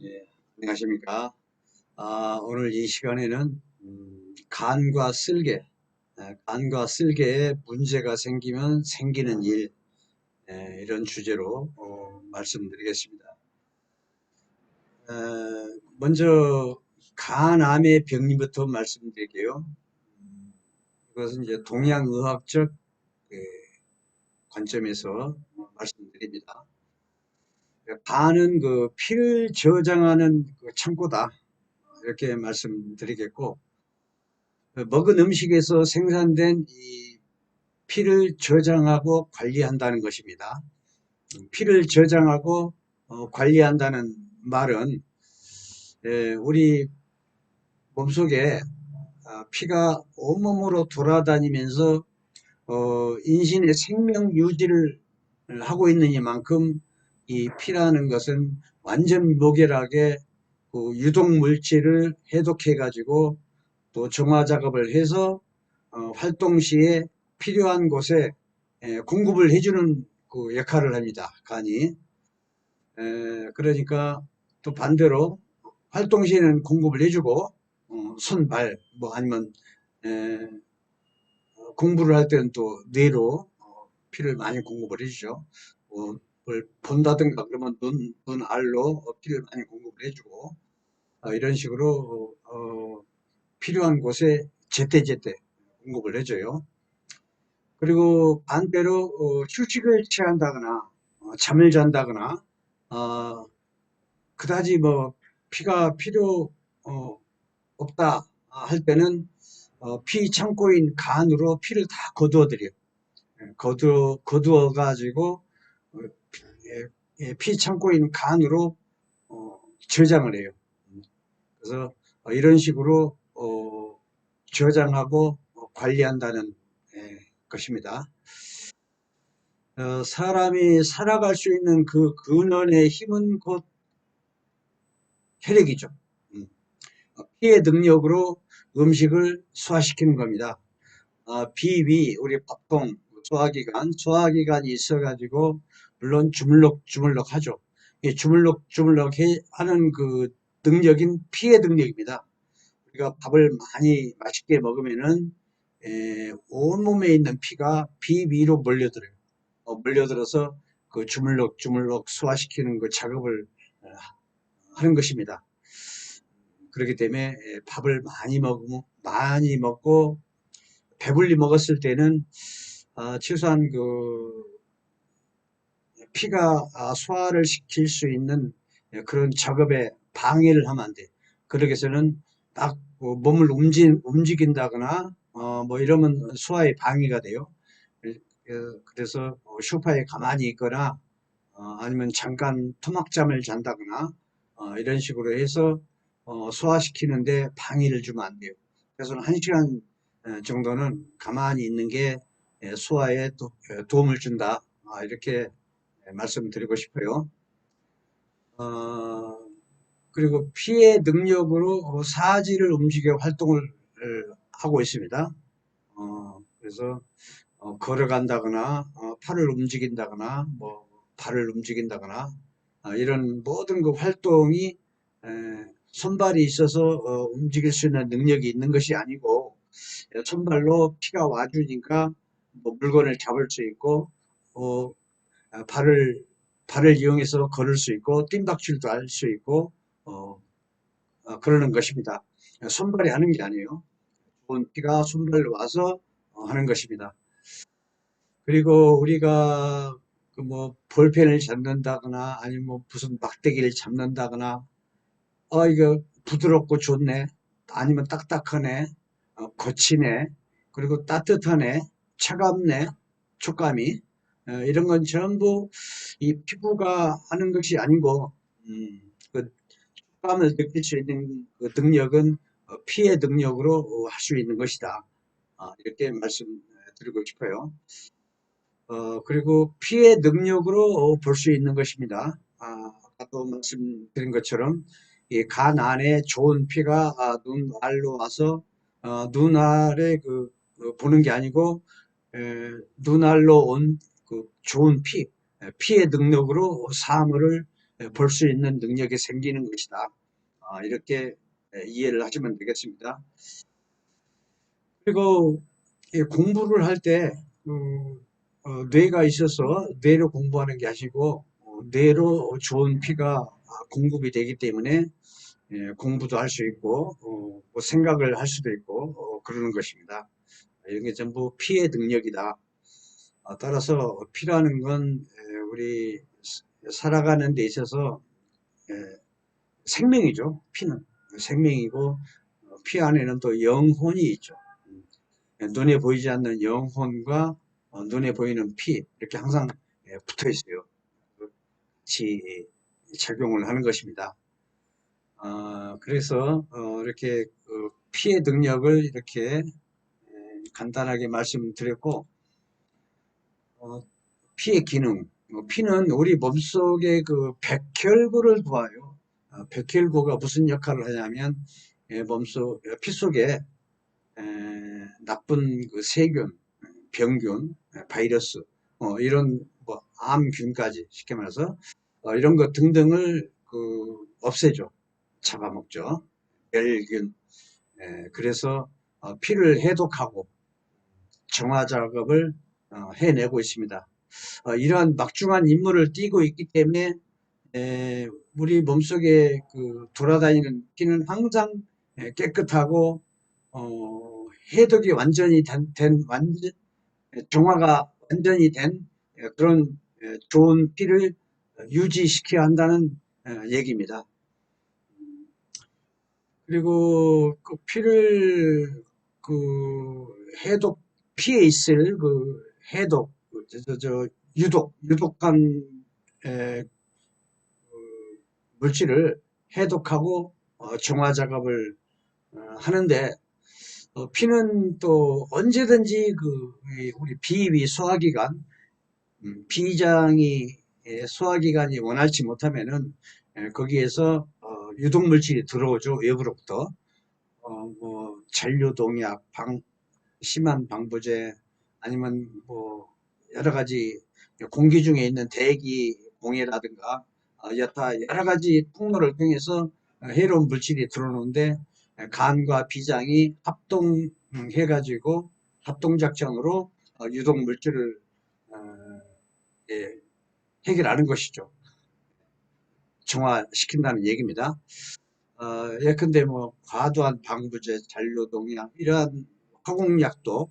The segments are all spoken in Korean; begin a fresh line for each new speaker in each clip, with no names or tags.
예, 안녕하십니까. 오늘 이 시간에는 간과 쓸개, 간과 쓸개에 문제가 생기면 생기는 일, 이런 주제로 말씀드리겠습니다. 먼저 간암의 병리부터 말씀드릴게요. 이것은 이제 동양의학적 예, 관점에서 말씀드립니다. 간은 그 피를 저장하는 그 창고다, 이렇게 말씀드리겠고, 먹은 음식에서 생산된 이 피를 저장하고 관리한다는 것입니다. 피를 저장하고 관리한다는 말은 우리 몸속에 피가 온몸으로 돌아다니면서 인신의 생명 유지를 하고 있는 이만큼 이 피라는 것은 완전 무결하게 그 유독 물질을 해독해 가지고 또 정화 작업을 해서 활동 시에 필요한 곳에 공급을 해주는 그 역할을 합니다. 간이. 그러니까 또 반대로 활동 시에는 공급을 해주고 손, 발, 뭐 아니면 에, 공부를 할 때는 또 뇌로 피를 많이 공급을 해주죠. 뭘 본다든가 그러면 눈 알로 피를 많이 공급을 해주고 이런 식으로 필요한 곳에 제때제때 공급을 해줘요. 그리고 반대로 휴식을 취한다거나 잠을 잔다거나 어, 그다지 뭐 피가 필요 없다 할 때는 피 창고인 간으로 피를 다 거두어 드려요. 거두어 가지고 어, 피 창고인 간으로 저장을 해요. 그래서 이런 식으로 저장하고 관리한다는 것입니다. 사람이 살아갈 수 있는 그 근원의 힘은 곧 혈액이죠. 음, 피의 능력으로 음식을 소화시키는 겁니다. 비위, 우리 보통 소화기관이 있어가지고 물론 주물럭주물럭 하죠. 이 주물럭주물럭 하는 그 능력인 피의 능력입니다. 우리가 밥을 많이 맛있게 먹으면은 온몸에 있는 피가 비위로 몰려들어요. 몰려들어서 그 주물럭주물럭 소화시키는 그 작업을 하는 것입니다. 그렇기 때문에 밥을 많이 먹고 배불리 먹었을 때는 최소한 그 피가 소화를 시킬 수 있는 그런 작업에 방해를 하면 안 돼. 그러기 위해서는 딱 몸을 움직인다거나 뭐 이러면 소화에 방해가 돼요. 그래서 소파에 가만히 있거나 아니면 잠깐 토막잠을 잔다거나 이런 식으로 해서 소화시키는데 방해를 주면 안 돼요. 그래서 1시간 정도는 가만히 있는 게 소화에 도움을 준다. 이렇게 말씀드리고 싶어요. 어, 그리고 피의 능력으로 사지를 움직여 활동을 하고 있습니다. 그래서 걸어간다거나 팔을 움직인다거나 뭐 발을 움직인다거나 이런 모든 그 활동이 에, 손발이 있어서 움직일 수 있는 능력이 있는 것이 아니고 손발로 피가 와주니까 뭐 물건을 잡을 수 있고 어, 발을 이용해서 걸을 수 있고 뜀박질도 할 수 있고 어, 그러는 것입니다. 손발이 하는 게 아니에요. 좋은 피가 손발로 와서 하는 것입니다. 그리고 우리가 그 뭐 볼펜을 잡는다거나 아니면 뭐 무슨 막대기를 잡는다거나 이거 부드럽고 좋네, 아니면 딱딱하네, 거치네, 그리고 따뜻하네, 차갑네, 촉감이 이런 건 전부 이 피부가 하는 것이 아니고 그 촉감을 느낄 수 있는 그 능력은 피의 능력으로 할 수 있는 것이다. 이렇게 말씀드리고 싶어요. 그리고 피의 능력으로 볼 수 있는 것입니다. 아까도 말씀드린 것처럼 이 간 안에 좋은 피가 눈알로 와서 눈알에 보는 게 아니고 눈알로 온 그 좋은 피의 능력으로 사물을 볼 수 있는 능력이 생기는 것이다. 이렇게 이해를 하시면 되겠습니다. 그리고 공부를 할 때 뇌가 있어서 뇌로 공부하는 게 아니고 뇌로 좋은 피가 공급이 되기 때문에 공부도 할 수 있고 뭐 생각을 할 수도 있고 그러는 것입니다. 이런 게 전부 피의 능력이다. 따라서 피라는 건 우리 살아가는 데 있어서 생명이죠. 피는 생명이고 피 안에는 또 영혼이 있죠. 눈에 보이지 않는 영혼과 눈에 보이는 피 이렇게 항상 붙어 있어요. 같이 작용을 하는 것입니다. 그래서 이렇게 피의 능력을 이렇게 간단하게 말씀드렸고 피의 기능 피는 우리 몸속의 그 백혈구를 도와요. 백혈구가 무슨 역할을 하냐면 몸속 피 속에 나쁜 그 세균, 병균, 바이러스 이런 뭐 암균까지 쉽게 말해서 이런 것 등등을 그 없애죠. 잡아먹죠. 멸균. 그래서 피를 해독하고 정화 작업을 해내고 있습니다. 이러한 막중한 임무를 띠고 있기 때문에 우리 몸속에 그 돌아다니는 피는 항상 깨끗하고 해독이 완전히 완전 정화가 완전히 된 그런 좋은 피를 유지시켜야 한다는 얘기입니다. 그리고 그 피를 그 해독 피에 있을 그 해독 유독한 물질을 해독하고 정화 작업을 하는데 피는 또 언제든지 그 우리 비위 소화기관 비장이 소화기관이 원활치 못하면은 거기에서 유독 물질이 들어오죠. 외부로부터 뭐 잔류동약, 심한 방부제 아니면 뭐 여러 가지 공기 중에 있는 대기 공해라든가 여타 여러 가지 통로를 통해서 해로운 물질이 들어오는데 간과 비장이 합동해 가지고 합동작전으로 유독 물질을 해결하는 것이죠. 정화시킨다는 얘기입니다. 예컨대 뭐 과도한 방부제, 잔류동약 이러한 화공약도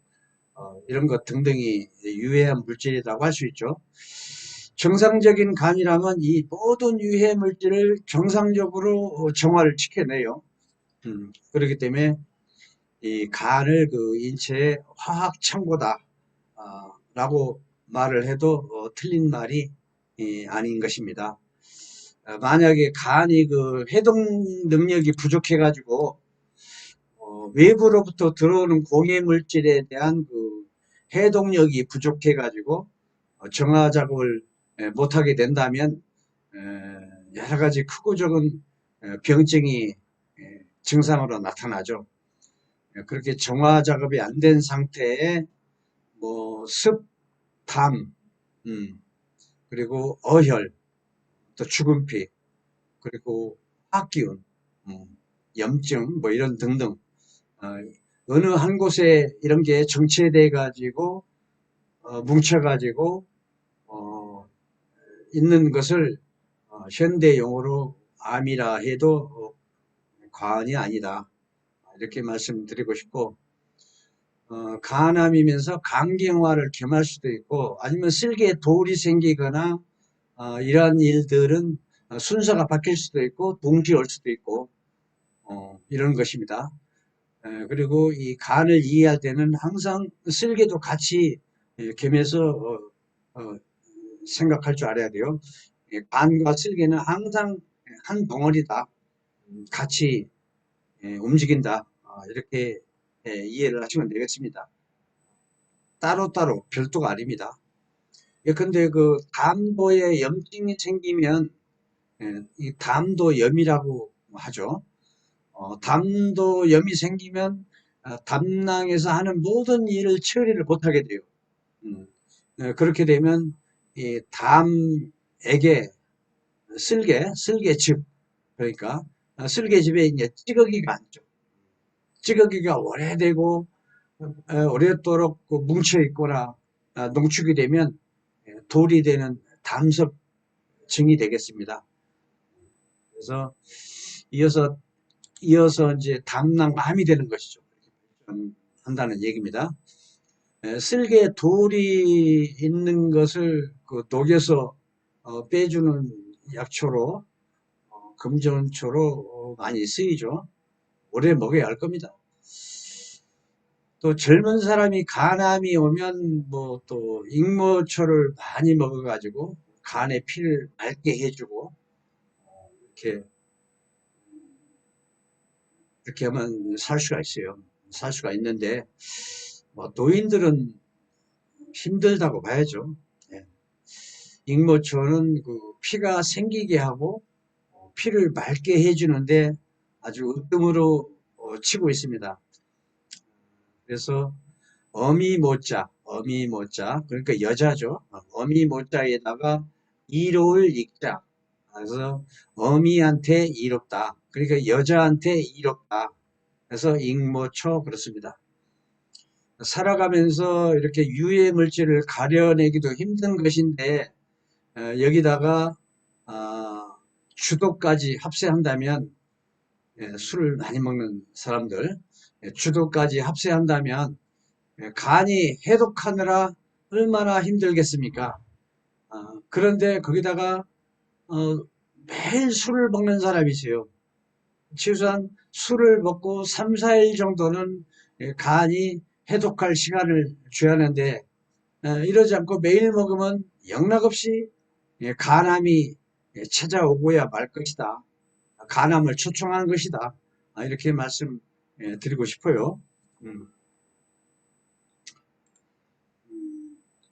이런 것 등등이 유해한 물질이라고 할 수 있죠. 정상적인 간이라면 이 모든 유해 물질을 정상적으로 정화를 시켜내요. 그렇기 때문에 이 간을 그 인체의 화학 창고다 라고 말을 해도 틀린 말이 아닌 것입니다. 만약에 간이 그 해독 능력이 부족해 가지고 외부로부터 들어오는 공해 물질에 대한 그 해독력이 부족해 가지고 정화 작업을 못하게 된다면 여러 가지 크고 적은 병증이 증상으로 나타나죠. 그렇게 정화 작업이 안 된 상태에 뭐 습, 담, 그리고 어혈, 또 주근피, 그리고 화기운, 염증, 뭐 이런 등등 어느 한 곳에 이런 게 정체돼 가지고 뭉쳐 가지고 있는 것을 현대 용어로 암이라 해도 과언이 아니다. 이렇게 말씀드리고 싶고 간암이면서 간경화를 겸할 수도 있고 아니면 쓸개에 돌이 생기거나 이러한 일들은 순서가 바뀔 수도 있고 동시에 올 수도 있고 이런 것입니다. 그리고 이 간을 이해할 때는 항상 쓸개도 같이 겸해서 생각할 줄 알아야 돼요. 간과 쓸개는 항상 한 덩어리다. 같이 움직인다. 이렇게 이해를 하시면 되겠습니다. 따로따로 별도가 아닙니다. 예컨대 그 담도에 염증이 생기면 이 담도염이라고 하죠. 담도염이 생기면 담낭에서 하는 모든 일을 처리를 못하게 돼요. 그렇게 되면 이 담에게 쓸개즙. 그러니까 쓸개즙에 이제 찌꺼기가 앉죠. 찌꺼기가 오래되고 오랫도록 그 뭉쳐 있거나 농축이 되면 돌이 되는 담섭증이 되겠습니다. 그래서 이어서 이제 담낭암이 되는 것이죠. 한다는 얘기입니다. 쓸개 돌이 있는 것을 그 녹여서 빼주는 약초로 금전초로 많이 쓰이죠. 오래 먹어야 할 겁니다. 또 젊은 사람이 간암이 오면 뭐 또 익모초를 많이 먹어가지고 간의 피를 맑게 해주고 이렇게 하면 살 수가 있어요. 살 수가 있는데 뭐 노인들은 힘들다고 봐야죠. 예. 익모초는 그 피가 생기게 하고 피를 맑게 해주는데 아주 으뜸으로 치고 있습니다. 그래서 어미모자, 그러니까 여자죠. 어미모자에다가 이로울 익자. 그래서 어미한테 이롭다. 그러니까 여자한테 이롭다. 그래서 익모초 그렇습니다. 살아가면서 이렇게 유해 물질을 가려내기도 힘든 것인데 여기다가 주도까지 합세한다면 술을 많이 먹는 사람들 주도까지 합세한다면 간이 해독하느라 얼마나 힘들겠습니까? 그런데 거기다가 매일 술을 먹는 사람이 있어요. 최소한 술을 먹고 3, 4일 정도는 간이 해독할 시간을 줘야 하는데 이러지 않고 매일 먹으면 영락없이 간암이 찾아오고야 말 것이다. 간암을 초청한 것이다. 이렇게 말씀 드리고 싶어요. 음.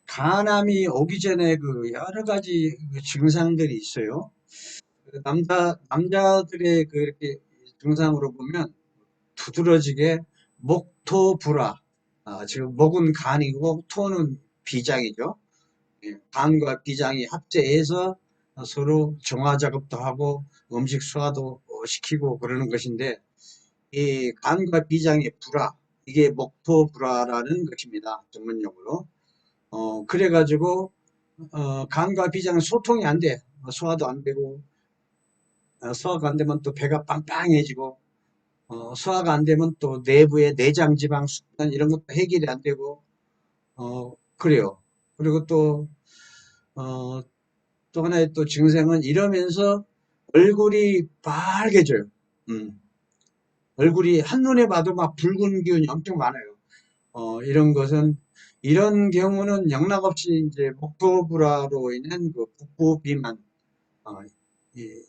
간암이 오기 전에 그 여러 가지 그 증상들이 있어요. 남자들의 그 이렇게 증상으로 보면 두드러지게 목토불화. 지금 목은 간이고 토는 비장이죠. 간과 비장이 합제해서 서로 정화 작업도 하고 음식 소화도 시키고 그러는 것인데 이 간과 비장의 불화, 이게 목토불화라는 것입니다. 전문용어로. 그래가지고 간과 비장은 소통이 안 돼. 소화도 안 되고 소화가 안 되면 또 배가 빵빵해지고 소화가 안 되면 또 내부의 내장 지방 숙변 이런 것도 해결이 안 되고 그래요. 그리고 또 어, 또 하나의 또 증상은 이러면서 얼굴이 빨개져요. 음, 얼굴이 한눈에 봐도 막 붉은 기운이 엄청 많아요. 이런 것은 이런 경우는 영락없이 이제 목토불화로 인한 그 복부 비만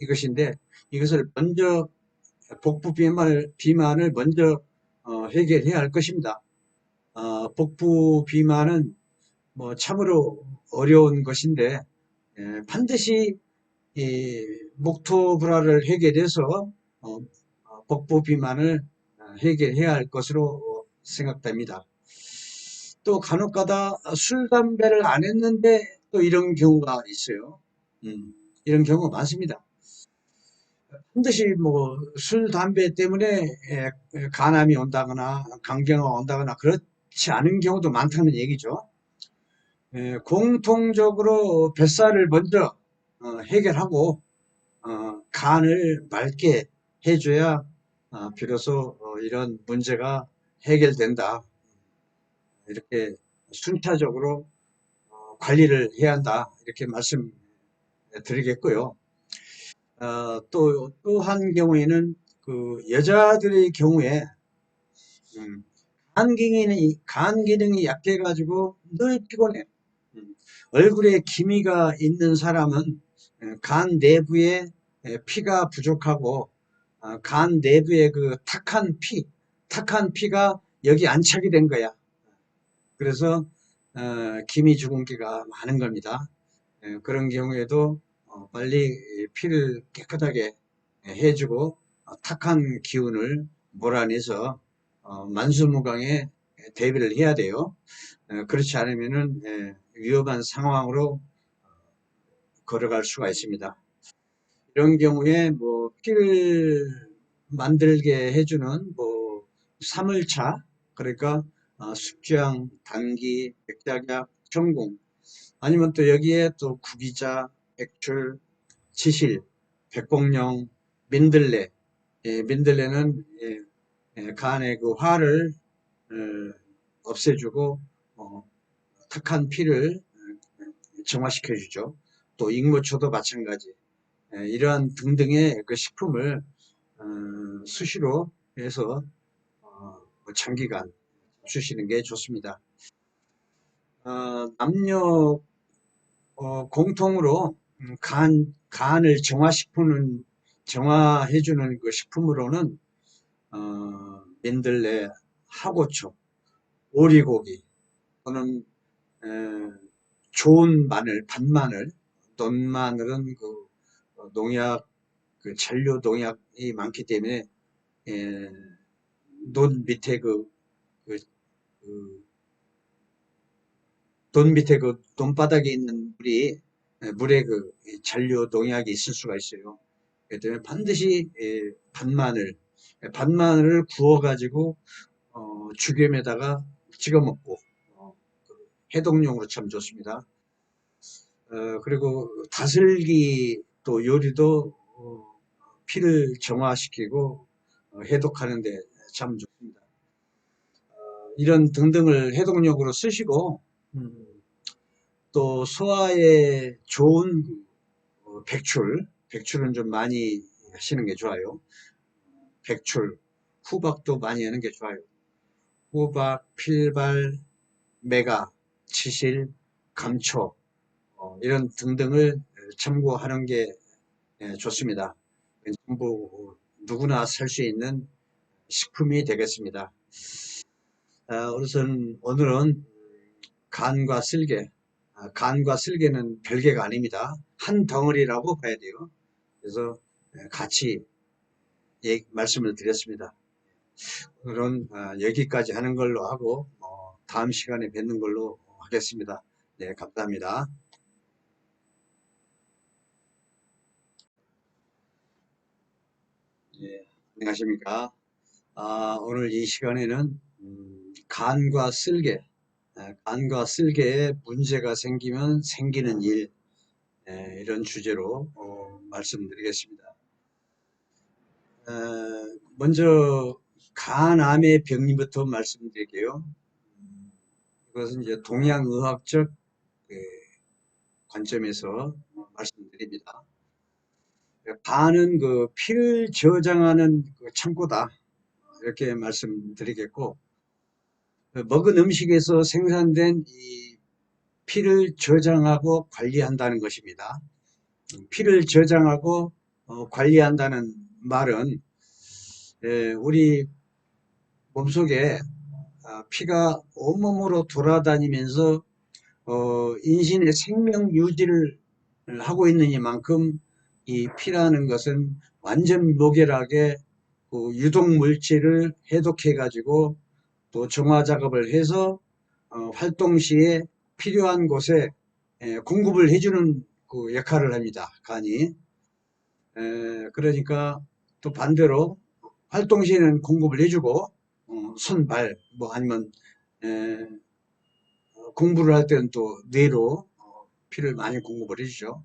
이것인데 이것을 먼저 복부 비만을 먼저 해결해야 할 것입니다. 복부 비만은 뭐 참으로 어려운 것인데 반드시 이 목토 불화를 해결해서 복부 비만을 해결해야 할 것으로 생각됩니다. 또 간혹가다 술, 담배를 안 했는데 또 이런 경우가 있어요. 이런 경우가 많습니다. 반드시 뭐 술, 담배 때문에 간암이 온다거나 간경화가 온다거나 그렇지 않은 경우도 많다는 얘기죠. 공통적으로 뱃살을 먼저 해결하고 간을 맑게 해줘야 비로소 이런 문제가 해결된다. 이렇게 순차적으로 관리를 해야 한다. 이렇게 말씀드리겠고요. 또 한 경우에는 그 여자들의 경우에 음, 간 기능이 약해가지고 늘 피곤해. 얼굴에 기미가 있는 사람은 간 내부에 피가 부족하고 간 내부에 그 탁한 피가 여기 안착이 된 거야. 그래서 기미 주근기가 많은 겁니다. 그런 경우에도 빨리 피를 깨끗하게 해주고 탁한 기운을 몰아내서 만수무강에 대비를 해야 돼요. 그렇지 않으면은 위험한 상황으로 걸어갈 수가 있습니다. 이런 경우에 뭐 피를 만들게 해주는 뭐 사물차, 그러니까 숙취향, 당기, 백작약, 전공, 아니면 또 여기에 또 구기자, 백출, 지실, 백곡령, 민들레. 민들레는 간의 그 화를 없애주고 탁한 피를 정화시켜 주죠. 또 익모초도 마찬가지. 이러한 등등의 그 식품을 수시로 해서 뭐 장기간 주시는 게 좋습니다. 남녀 공통으로 간을 정화해주는 그 식품으로는 민들레, 하고초, 오리고기 또는 에, 좋은 마늘, 반마늘, 논마늘은 그 농약, 그 잔류 농약이 많기 때문에 에, 논 밑에 그, 그, 논 밑에 그 논바닥에 있는 물에 그 잔류 농약이 있을 수가 있어요. 그렇기 때문에 반드시 반마늘을 구워가지고 죽염에다가 찍어 먹고 해독용으로 참 좋습니다. 그리고 다슬기 또 요리도 피를 정화시키고 해독하는데 참 좋습니다. 이런 등등을 해독용으로 쓰시고 또 소화에 좋은 백출은 좀 많이 하시는 게 좋아요. 백출, 후박도 많이 하는 게 좋아요. 후박, 필발, 메가, 치실, 감초 이런 등등을 참고하는 게 좋습니다. 전부 누구나 살 수 있는 식품이 되겠습니다. 우선 오늘은 간과 쓸개, 간과 쓸개는 별개가 아닙니다. 한 덩어리라고 봐야 돼요. 그래서 같이 말씀을 드렸습니다. 오늘은 여기까지 하는 걸로 하고 다음 시간에 뵙는 걸로 하겠습니다. 네, 감사합니다. 예, 안녕하십니까. 오늘 이 시간에는 간과 쓸개, 간과 쓸개에 문제가 생기면 생기는 일, 이런 주제로 말씀드리겠습니다. 먼저 간암의 병리부터 말씀드릴게요. 이것은 이제 동양의학적 관점에서 말씀드립니다. 간은 그 피를 저장하는 그 창고다, 이렇게 말씀드리겠고, 먹은 음식에서 생산된 이 피를 저장하고 관리한다는 것입니다. 피를 저장하고 관리한다는 말은 우리 몸속에 피가 온몸으로 돌아다니면서 인신의 생명 유지를 하고 있는 이만큼 이 피라는 것은 완전 무결하게 그 유독 물질을 해독해 가지고 또 정화 작업을 해서 활동 시에 필요한 곳에 공급을 해주는 그 역할을 합니다. 간이. 그러니까 또 반대로 활동 시에는 공급을 해주고 손, 발, 뭐 아니면 공부를 할 때는 또 뇌로 피를 많이 공급을 해주죠.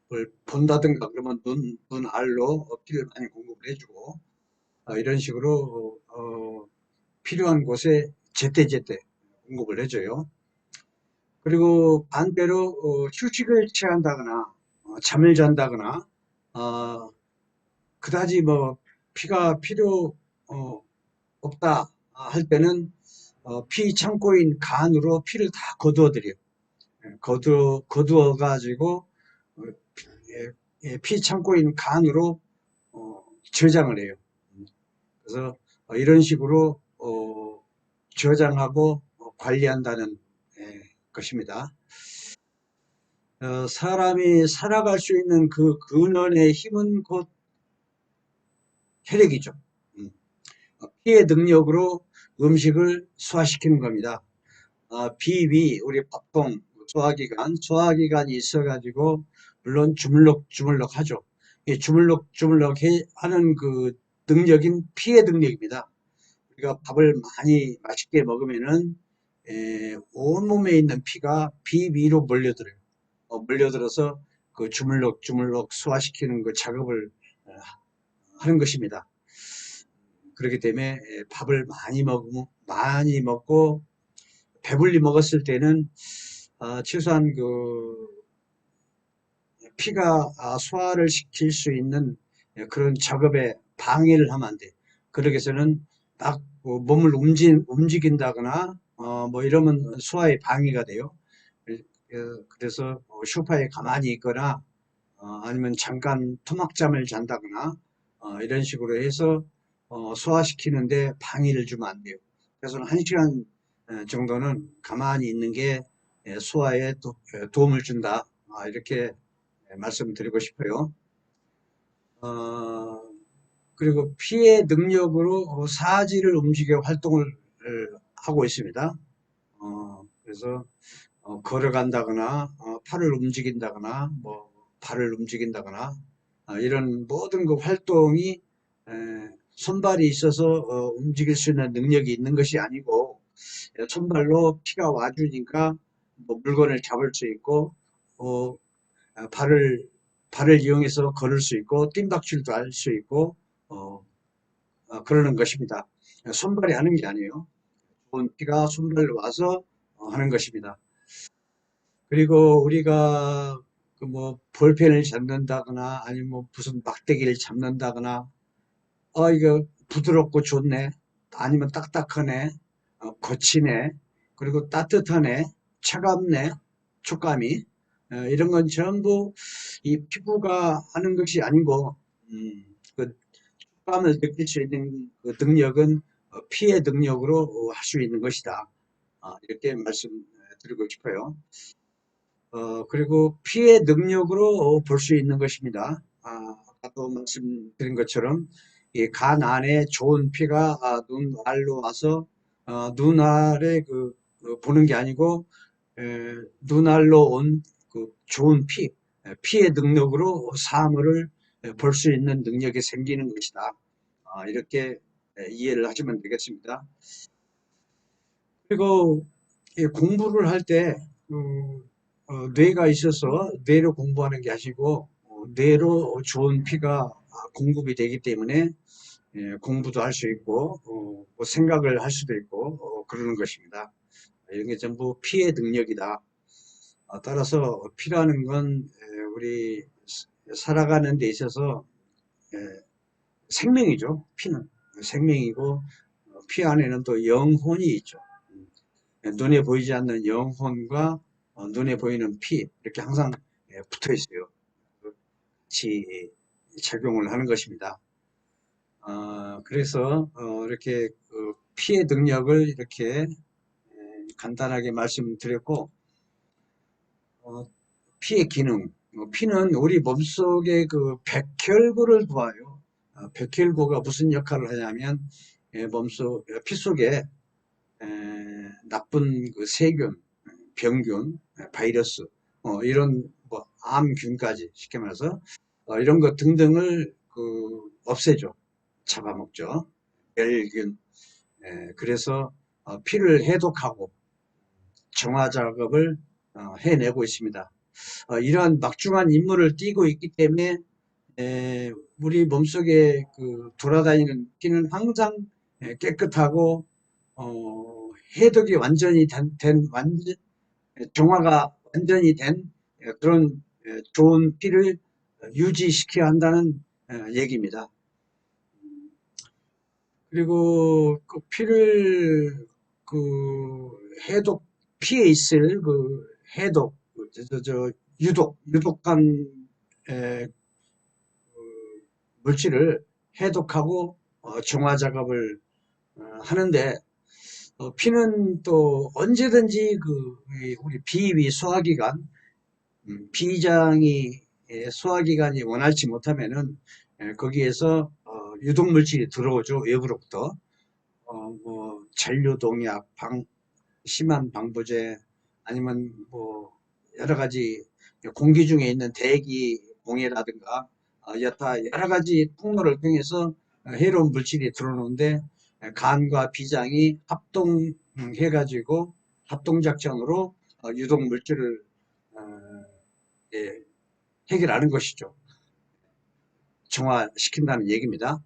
뭘 본다든가 그러면 눈 알로 피를 많이 공급을 해주고 이런 식으로 필요한 곳에 제때제때 공급을 해줘요. 그리고 반대로 휴식을 취한다거나 잠을 잔다거나 그다지 뭐 피가 필요 없다 할 때는 피 창고인 간으로 피를 다 거두어 드려요. 거두어 가지고 피 창고인 간으로 저장을 해요. 그래서 이런 식으로 저장하고 관리한다는 것입니다. 사람이 살아갈 수 있는 그 근원의 힘은 곧 혈액이죠. 피의 능력으로 음식을 소화시키는 겁니다. 비위, 우리 보통 소화기관이 있어가지고 물론 주물럭주물럭 하죠. 주물럭주물럭 하는 그 능력인 피해 능력입니다. 우리가 밥을 많이 맛있게 먹으면은 온몸에 있는 피가 비 위로 몰려들어요. 몰려들어서 그 주물럭주물럭 소화시키는 그 작업을 하는 것입니다. 그렇기 때문에 밥을 많이 먹고 배불리 먹었을 때는 최소한 그 피가 소화를 시킬 수 있는 그런 작업에 방해를 하면 안 돼. 그러기 위해서는 막 몸을 움직인다거나 뭐 이러면 소화에 방해가 돼요. 그래서 소파에 가만히 있거나 아니면 잠깐 토막잠을 잔다거나 이런 식으로 해서 소화시키는데 방해를 주면 안 돼요. 그래서 1시간 정도는 가만히 있는 게 소화에 도움을 준다. 이렇게 말씀드리고 싶어요. 어, 그리고 피해 능력으로 사지를 움직여 활동을 하고 있습니다. 그래서 걸어간다거나 팔을 움직인다거나 뭐 발을 움직인다거나 이런 모든 그 활동이 에, 손발이 있어서 움직일 수 있는 능력이 있는 것이 아니고 손발로 피가 와주니까 뭐 물건을 잡을 수 있고 어, 발을 이용해서 걸을 수 있고 뜀박질도 할 수 있고 어, 그러는 것입니다. 손발이 하는 게 아니에요. 좋은 피가 손발로 와서 하는 것입니다. 그리고 우리가 그 뭐 볼펜을 잡는다거나 아니면 뭐 무슨 막대기를 잡는다거나 이거 부드럽고 좋네 아니면 딱딱하네 거치네 그리고 따뜻하네 차갑네 촉감이 이런 건 전부 이 피부가 하는 것이 아니고 그 촉감을 느낄 수 있는 그 능력은 피의 능력으로 할 수 있는 것이다. 이렇게 말씀드리고 싶어요. 그리고 피해 능력으로 볼 수 있는 것입니다. 아까도 말씀드린 것처럼 이 간 안에 좋은 피가 눈알로 와서 눈알에 보는 게 아니고 눈알로 온 그 좋은 피의 능력으로 사물을 볼 수 있는 능력이 생기는 것이다. 이렇게 이해를 하시면 되겠습니다. 그리고 공부를 할 때 뇌가 있어서 뇌로 공부하는 게 아니고 뇌로 좋은 피가 공급이 되기 때문에 공부도 할 수 있고 뭐 생각을 할 수도 있고 그러는 것입니다. 이런 게 전부 피의 능력이다. 따라서 피라는 건 우리 살아가는 데 있어서 생명이죠. 피는 생명이고 피 안에는 또 영혼이 있죠. 눈에 보이지 않는 영혼과 눈에 보이는 피 이렇게 항상 붙어 있어요. 같이 작용을 하는 것입니다. 그래서 이렇게 그 피의 능력을 이렇게 간단하게 말씀드렸고 피의 기능 피는 우리 몸속의 그 백혈구를 도와요. 백혈구가 무슨 역할을 하냐면 몸속 피 속에 나쁜 그 세균 병균, 바이러스, 이런 뭐 암균까지 쉽게 말해서 이런 것 등등을 없애죠. 잡아먹죠. 멸균. 그래서 피를 해독하고 정화 작업을 해내고 있습니다. 이러한 막중한 임무를 띠고 있기 때문에 우리 몸속에 돌아다니는 피는 항상 깨끗하고 해독이 완전히 정화가 완전히 된 그런 좋은 피를 유지시켜야 한다는 얘기입니다. 그리고 그 피를 그 해독 피에 있을 그 해독 유독한 물질을 해독하고 정화 작업을 하는데 피는 또 언제든지 우리 비위 소화기관 비장이 소화기관이 원활치 못하면은 거기에서 유독물질이 들어오죠. 외부로부터 뭐 전류동약, 심한 방부제 아니면 뭐 여러 가지 공기 중에 있는 대기 공해라든가 여타 여러 가지 통로를 통해서 해로운 물질이 들어오는데 간과 비장이 합동해가지고 합동작전으로 유독 물질을 예, 해결하는 것이죠. 정화시킨다는 얘기입니다.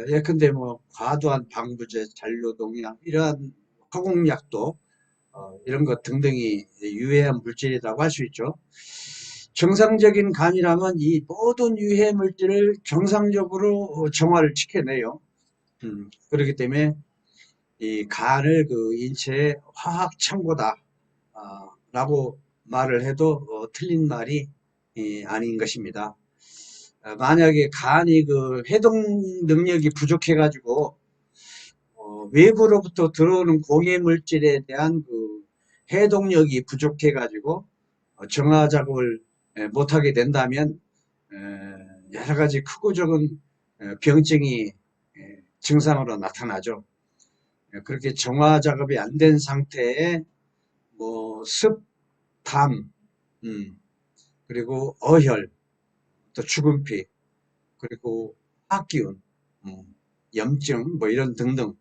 예컨대 뭐 과도한 방부제, 잔류동약 이러한 화공약도 이런 것 등등이 유해한 물질이라고 할 수 있죠. 정상적인 간이라면 이 모든 유해 물질을 정상적으로 정화를 시켜내요. 그렇기 때문에 이 간을 그 인체의 화학 창고다 라고 말을 해도 틀린 말이 아닌 것입니다. 만약에 간이 그 해독 능력이 부족해 가지고 외부로부터 들어오는 공해 물질에 대한 그 해독력이 부족해 가지고 정화 작업을 못하게 된다면 여러 가지 크고 작은 병증이 증상으로 나타나죠. 그렇게 정화 작업이 안 된 상태에 뭐 습, 담, 그리고 어혈, 또 주근피, 그리고 화기운, 염증, 뭐 이런 등등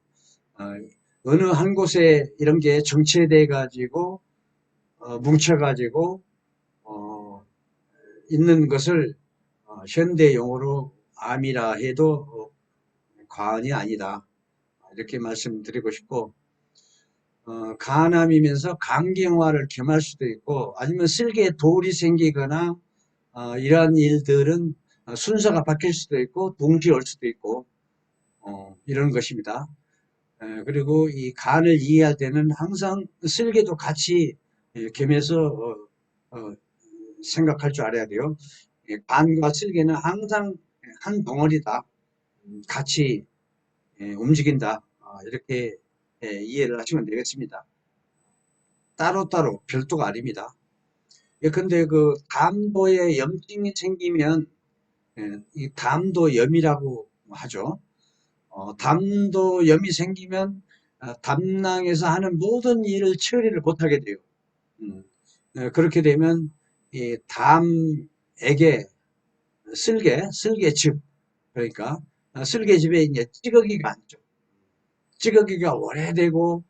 어느 한 곳에 이런 게 정체돼 가지고 뭉쳐 가지고 있는 것을 현대 용어로 암이라 해도 과언이 아니다. 이렇게 말씀드리고 싶고 간암이면서 간경화를 겸할 수도 있고 아니면 쓸개에 돌이 생기거나 이러한 일들은 순서가 바뀔 수도 있고 동시에 올 수도 있고 이런 것입니다. 그리고 이 간을 이해할 때는 항상 쓸개도 같이 겸해서 생각할 줄 알아야 돼요. 간과 쓸개는 항상 한 덩어리다. 같이 움직인다. 이렇게 이해를 하시면 되겠습니다. 따로따로 별도가 아닙니다. 예컨대 그 담도에 염증이 생기면 이 담도염이라고 하죠. 담도염이 생기면 담낭에서 하는 모든 일을 처리를 못하게 돼요. 그렇게 되면 이 담에게 쓸개즙 그러니까 쓸개즙에 이제 찌꺼기가 앉죠. 찌꺼기가 오래되고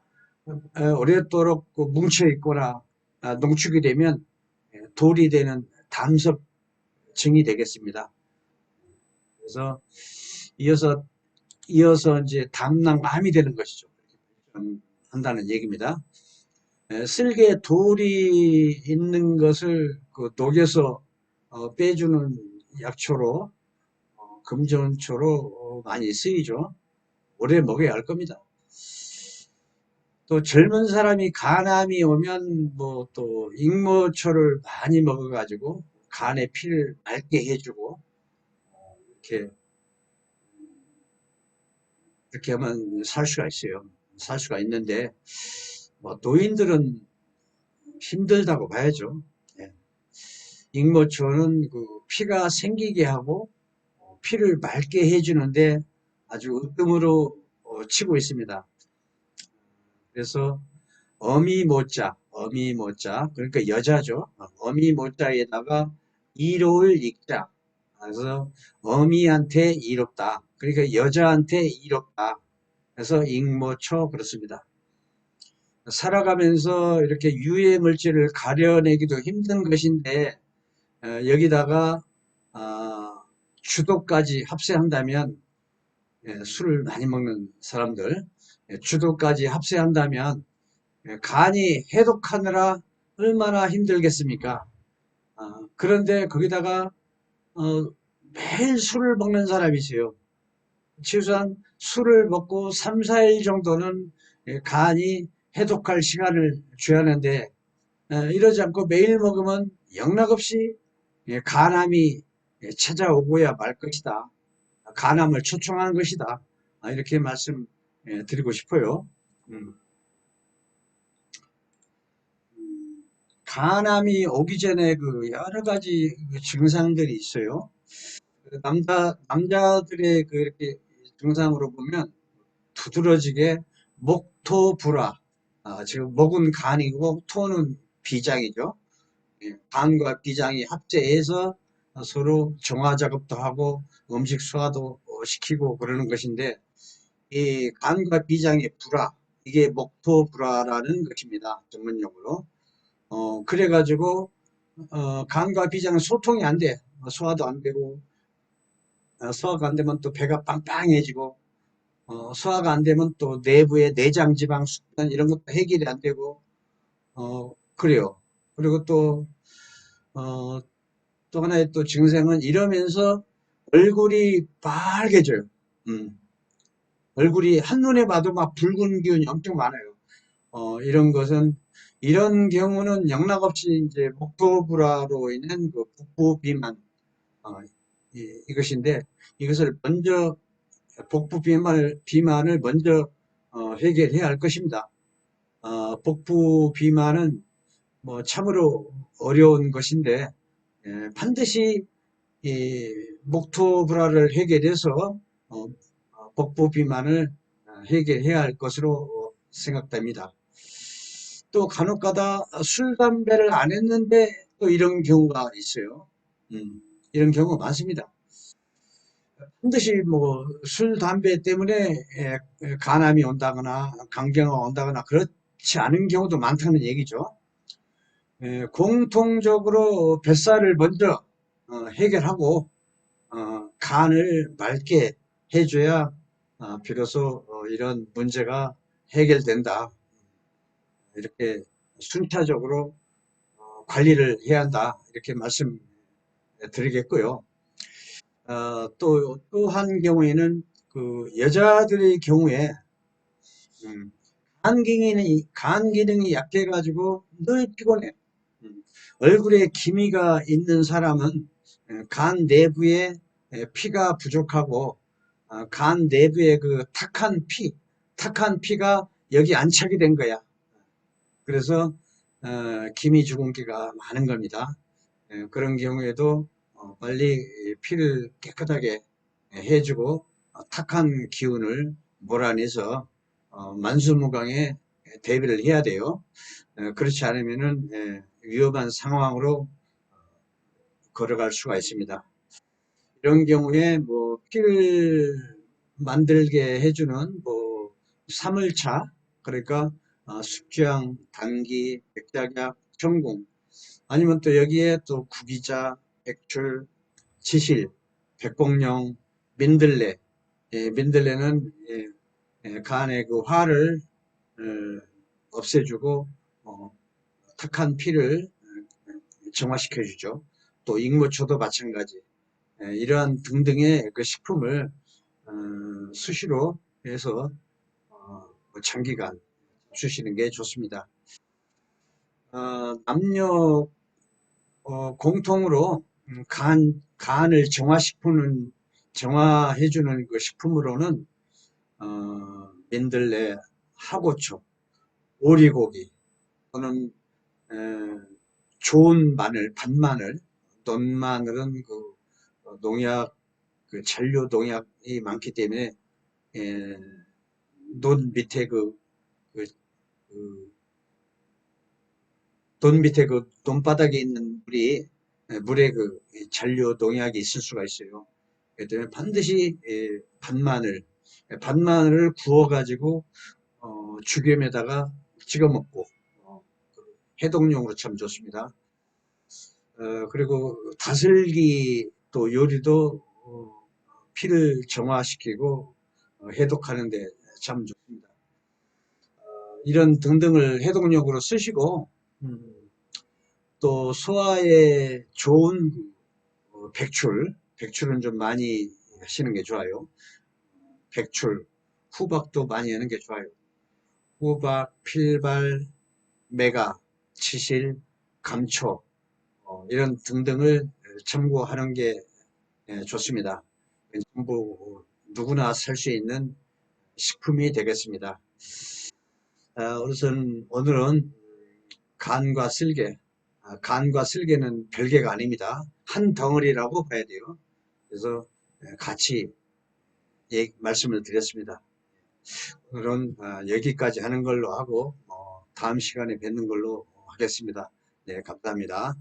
오랫도록 그 뭉쳐 있거나 농축이 되면 돌이 되는 담섭증이 되겠습니다. 그래서 이어서 이제 담낭암이 되는 것이죠. 한다는 얘기입니다. 쓸개에 돌이 있는 것을 그 녹여서 빼주는 약초로 금전초로 많이 쓰이죠. 오래 먹어야 할 겁니다. 또 젊은 사람이 간암이 오면 뭐 또 익모초를 많이 먹어가지고 간의 피를 맑게 해주고 이렇게 하면 살 수가 있어요. 살 수가 있는데 뭐 노인들은 힘들다고 봐야죠. 예. 익모초는 그 피가 생기게 하고 피를 맑게 해주는데 아주 으뜸으로 치고 있습니다. 그래서 어미모자, 그러니까 여자죠. 어미모자에다가 이로울 익자. 그래서 어미한테 이롭다. 그러니까 여자한테 이롭다. 그래서 익모초 그렇습니다. 살아가면서 이렇게 유해 물질을 가려내기도 힘든 것인데 여기다가 주도까지 합세한다면 술을 많이 먹는 사람들 주도까지 합세한다면 간이 해독하느라 얼마나 힘들겠습니까? 그런데 거기다가 매일 술을 먹는 사람이 있어요. 최소한 술을 먹고 3, 4일 정도는 간이 해독할 시간을 줘야 하는데 이러지 않고 매일 먹으면 영락없이 간암이 찾아오고야 말 것이다. 간암을 초청하는 것이다. 이렇게 말씀드리고 싶어요. 음. 간암이 오기 전에 그 여러 가지 증상들이 있어요. 남자들의 그 이렇게 증상으로 보면 두드러지게 목토불화. 지금 목은 간이고 토는 비장이죠. 간과 비장이 합체해서 서로 정화 작업도 하고 음식 소화도 시키고 그러는 것인데, 이 간과 비장의 불화, 이게 목토 불화라는 것입니다. 전문용어로. 그래가지고 간과 비장은 소통이 안 돼. 소화도 안 되고, 소화가 안 되면 또 배가 빵빵해지고, 소화가 안 되면 또 내부의 내장 지방 숙변 이런 것도 해결이 안 되고, 그래요. 그리고 또, 어, 또 하나의 또 증상은 이러면서 얼굴이 빨개져요. 음, 얼굴이 한눈에 봐도 막 붉은 기운이 엄청 많아요. 이런 것은, 이런 경우는 영락없이 이제 목도불화로 인한 그 복부 비만, 어, 이것인데, 이것을 먼저, 복부 비만을 먼저 해결해야 할 것입니다. 복부 비만은 뭐 참으로 어려운 것인데, 반드시 이 목토 불화를 해결해서 복부 비만을 해결해야 할 것으로 생각됩니다. 또 간혹가다 술, 담배를 안 했는데 또 이런 경우가 있어요. 이런 경우가 많습니다. 반드시 뭐 술, 담배 때문에 간암이 온다거나 간경화가 온다거나 그렇지 않은 경우도 많다는 얘기죠. 공통적으로 뱃살을 먼저 해결하고 간을 맑게 해줘야 비로소 이런 문제가 해결된다. 이렇게 순차적으로 관리를 해야 한다. 이렇게 말씀드리겠고요. 또 한 경우에는 그 여자들의 경우에 음, 간 기능이 약해가지고 늘 피곤해. 얼굴에 기미가 있는 사람은 간 내부에 피가 부족하고 간 내부에 그 탁한 피가 여기 안착이 된 거야. 그래서 기미 주근기가 많은 겁니다. 그런 경우에도 빨리 피를 깨끗하게 해주고 탁한 기운을 몰아내서 만수무강에 대비를 해야 돼요. 그렇지 않으면은 위험한 상황으로 걸어갈 수가 있습니다. 이런 경우에 뭐 피를 만들게 해주는 뭐 사물차, 그러니까 숙주향, 당기, 백작약, 전공, 아니면 또 여기에 또 구기자, 백출, 지실, 백곡령, 민들레. 민들레는 간의 그 화를 없애주고 탁한 피를 정화시켜 주죠. 또 익모초도 마찬가지. 이러한 등등의 그 식품을 수시로 해서 뭐 장기간 주시는 게 좋습니다. 남녀 공통으로 간을 정화해주는 그 식품으로는 민들레, 하고초, 오리고기 또는 에, 좋은 마늘, 반마늘, 논마늘은 그 농약, 그 잔류 농약이 많기 때문에 에, 논 밑에 그, 그, 논 밑에 그 논바닥에 있는 물에 그 잔류 농약이 있을 수가 있어요. 그렇기 때문에 반드시 반마늘을 구워가지고 죽염에다가 찍어 먹고 해독용으로 참 좋습니다. 그리고 다슬기 또 요리도 피를 정화시키고 해독하는데 참 좋습니다. 이런 등등을 해독용으로 쓰시고 또 소화에 좋은 백출은 좀 많이 하시는 게 좋아요. 백출, 후박도 많이 하는 게 좋아요. 후박, 필발, 메가, 치실, 감초 이런 등등을 참고하는 게 좋습니다. 전부 누구나 살 수 있는 식품이 되겠습니다. 우선 오늘은 간과 쓸개, 간과 쓸개는 별개가 아닙니다. 한 덩어리라고 봐야 돼요. 그래서 같이 말씀을 드렸습니다. 오늘은 여기까지 하는 걸로 하고 다음 시간에 뵙는 걸로 하겠습니다. 네, 감사합니다.